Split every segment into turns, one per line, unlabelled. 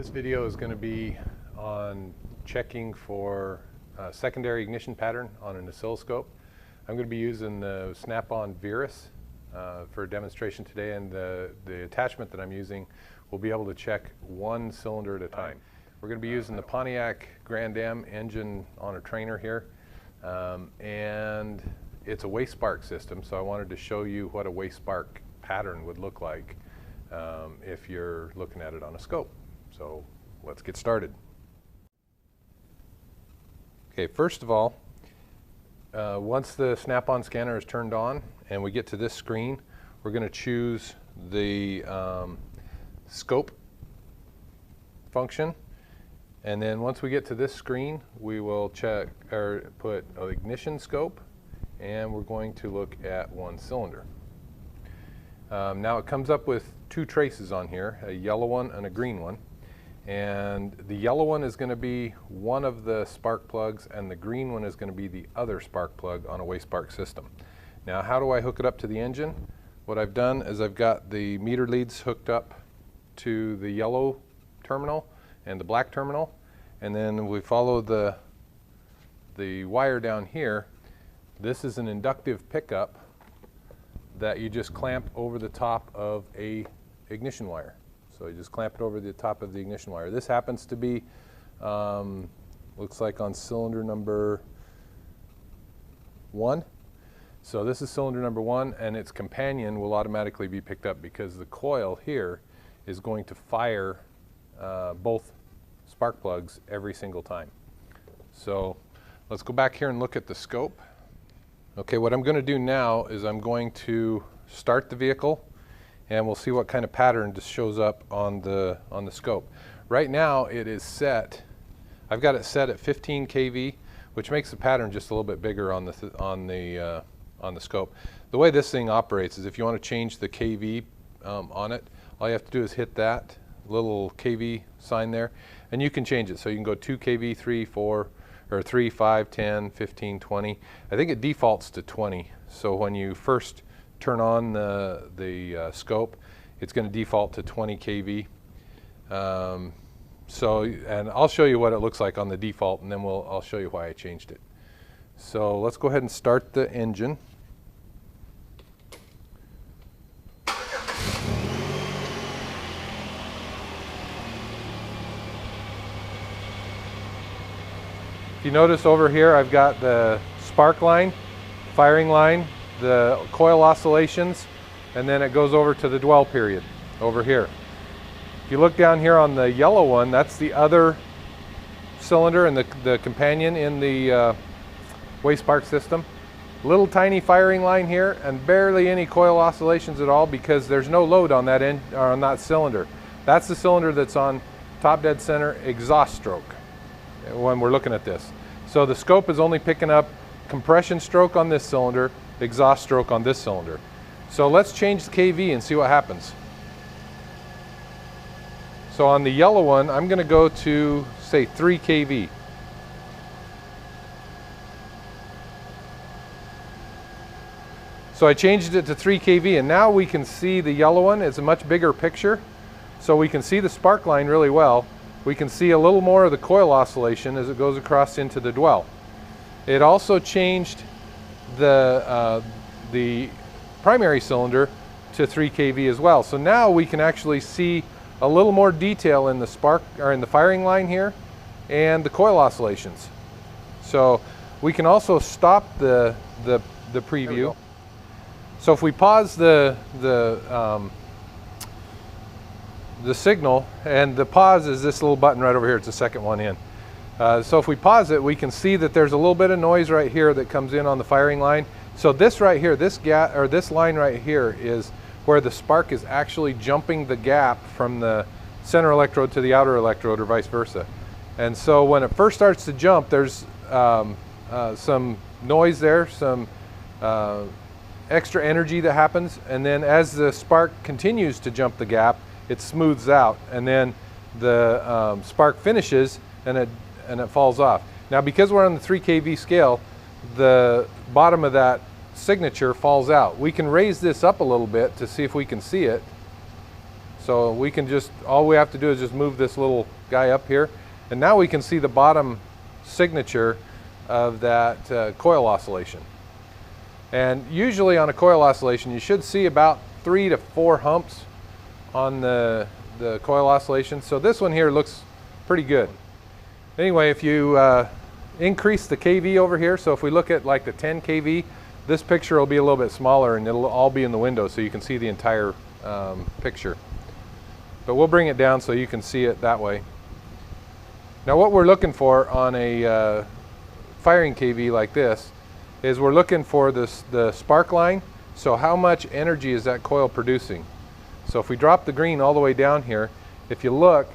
This video is going to be on checking for secondary ignition pattern on an oscilloscope. I'm going to be using the Snap-on Virus for a demonstration today, and the attachment that I'm using will be able to check one cylinder at a time. We're going to be using the Pontiac Grand Am engine on a trainer here, and it's a waste spark system, so I wanted to show you what a waste spark pattern would look like if you're looking at it on a scope. So let's get started. Okay, first of all, once the Snap-on scanner is turned on and we get to this screen, we're going to choose the scope function, and then once we get to this screen, we will check or put an ignition scope, and we're going to look at one cylinder. Now it comes up with two traces on here, a yellow one and a green one. And the yellow one is going to be one of the spark plugs, and the green one is going to be the other spark plug on a waste spark system. Now, how do I hook it up to the engine? What I've done is I've got the meter leads hooked up to the yellow terminal and the black terminal, and then we follow the wire down here. This is an inductive pickup that you just clamp over the top of a ignition wire. So you just clamp it over the top of the ignition wire. This happens to be, looks like on cylinder number 1. So this is cylinder number 1, and its companion will automatically be picked up because the coil here is going to fire both spark plugs every single time. So let's go back here and look at the scope. Okay, what I'm going to do now is I'm going to start the vehicle, and we'll see what kind of pattern just shows up on the scope. Right now it is set, I've got it set at 15 kV, which makes the pattern just a little bit bigger on the scope. The way this thing operates is if you want to change the kV on it, all you have to do is hit that little kV sign there, and you can change it. So you can go 2 kV, 3, 4, or 3, 5, 10, 15, 20. I think it defaults to 20. So when you first turn on the scope, it's going to default to 20 kV. And I'll show you what it looks like on the default, and then I'll show you why I changed it. So let's go ahead and start the engine. If you notice over here, I've got the spark line, firing line, the coil oscillations, and then it goes over to the dwell period over here. If you look down here on the yellow one, that's the other cylinder and the companion in the waste spark system. Little tiny firing line here and barely any coil oscillations at all because there's no load on that end or on that cylinder. That's the cylinder that's on top dead center exhaust stroke when we're looking at this. So the scope is only picking up compression stroke on this cylinder, exhaust stroke on this cylinder. So let's change the kV and see what happens. So on the yellow one, I'm going to go to, say, 3 kV. So I changed it to 3 kV, and now we can see the yellow one. It's a much bigger picture, so we can see the spark line really well. We can see a little more of the coil oscillation as it goes across into the dwell. It also changed the primary cylinder to 3 kV as well. So now we can actually see a little more detail in the spark or in the firing line here and the coil oscillations. So we can also stop the preview. So if we pause the signal, and the pause is this little button right over here. It's the second one in. So if we pause it, we can see that there's a little bit of noise right here that comes in on the firing line. So this right here, this line right here is where the spark is actually jumping the gap from the center electrode to the outer electrode, or vice versa. And so when it first starts to jump, there's some noise there, some extra energy that happens, and then as the spark continues to jump the gap, it smooths out, and then the spark finishes and it falls off. Now, because we're on the 3 kV scale, the bottom of that signature falls out. We can raise this up a little bit to see if we can see it. So So we can just, all we have to do is just move this little guy up here, and now we can see the bottom signature of that coil oscillation. And usually on a coil oscillation, you should see about 3 to 4 humps on the coil oscillation. So this one here looks pretty good. Anyway, if you increase the kV over here, so if we look at like the 10 kV, this picture will be a little bit smaller and it'll all be in the window so you can see the entire picture. But we'll bring it down so you can see it that way. Now what we're looking for on a firing kV like this is we're looking for the spark line. So how much energy is that coil producing? So if we drop the green all the way down here, if you look,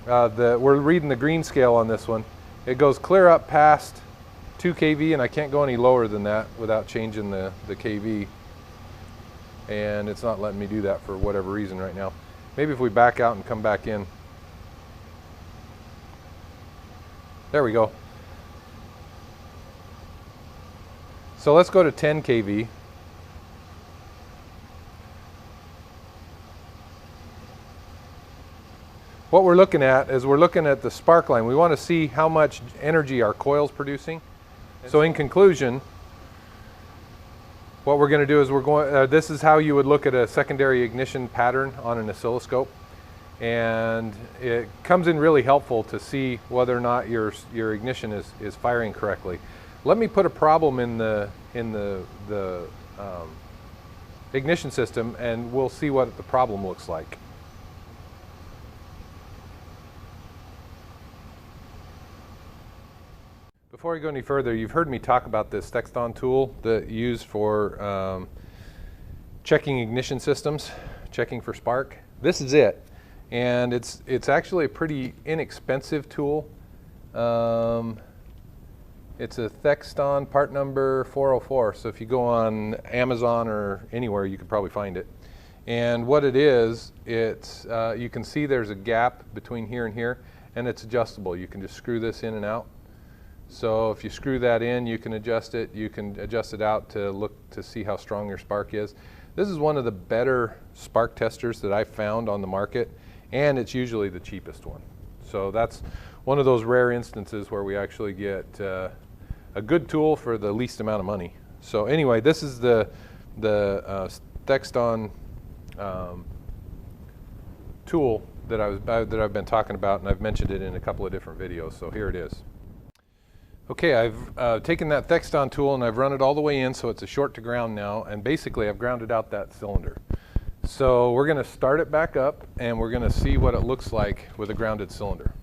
we're reading the green scale on this one. It goes clear up past 2 kV, and I can't go any lower than that without changing the kV. And it's not letting me do that for whatever reason right now. Maybe if we back out and come back in. There we go. So let's go to 10 kV. What we're looking at is we're looking at the spark line. We want to see how much energy our coil's producing. So in conclusion, what we're going to do is this is how you would look at a secondary ignition pattern on an oscilloscope. And it comes in really helpful to see whether or not your ignition is firing correctly. Let me put a problem in the ignition system, and we'll see what the problem looks like. Before we go any further, you've heard me talk about this Sexton tool that you use for checking ignition systems, checking for spark. This is it, and it's actually a pretty inexpensive tool. It's a Sexton part number 404, so if you go on Amazon or anywhere, you could probably find it. And what it is, you can see there's a gap between here and here, and it's adjustable. You can just screw this in and out. So if you screw that in, you can adjust it. You can adjust it out to look to see how strong your spark is. This is one of the better spark testers that I've found on the market, and it's usually the cheapest one. So that's one of those rare instances where we actually get a good tool for the least amount of money. So anyway, this is the Sexton tool that I've been talking about, and I've mentioned it in a couple of different videos. So here it is. Okay, I've taken that Sexton tool and I've run it all the way in, so it's a short to ground now, and basically I've grounded out that cylinder. So we're going to start it back up and we're going to see what it looks like with a grounded cylinder.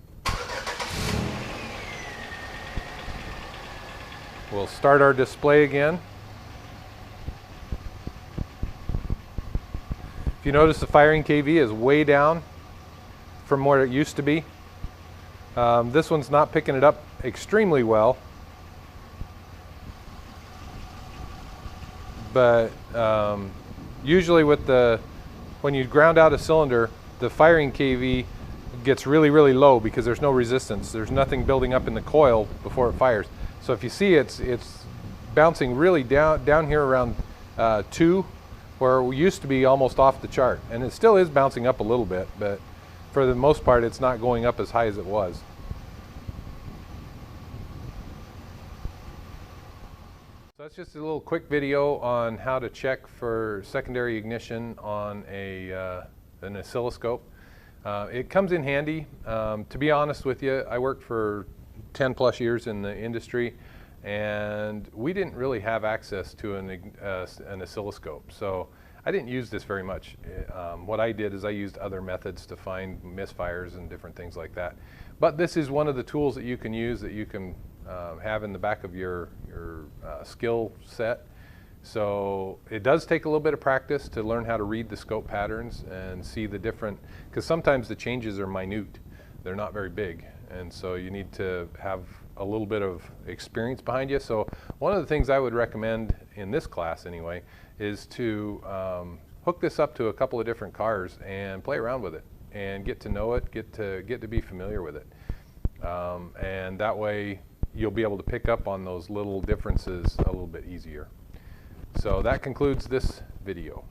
We'll start our display again. If you notice, the firing kV is way down from where it used to be. This one's not picking it up extremely well, but usually when you ground out a cylinder, the firing kV gets really, really low because there's no resistance. There's nothing building up in the coil before it fires. So if you see it's bouncing really down here around 2, where it used to be almost off the chart, and it still is bouncing up a little bit, but for the most part it's not going up as high as it was. So that's just a little quick video on how to check for secondary ignition on an oscilloscope. It comes in handy. To be honest with you, I worked for 10 plus years in the industry, and we didn't really have access to an oscilloscope, so I didn't use this very much. What I did is I used other methods to find misfires and different things like that. But this is one of the tools that you can use, that you can have in the back of your skill set. So it does take a little bit of practice to learn how to read the scope patterns and see the different, because sometimes the changes are minute. They're not very big, and so you need to have a little bit of experience behind you. So one of the things I would recommend in this class anyway is to hook this up to a couple of different cars and play around with it and get to know it, get to be familiar with it. And that way you'll be able to pick up on those little differences a little bit easier. So that concludes this video.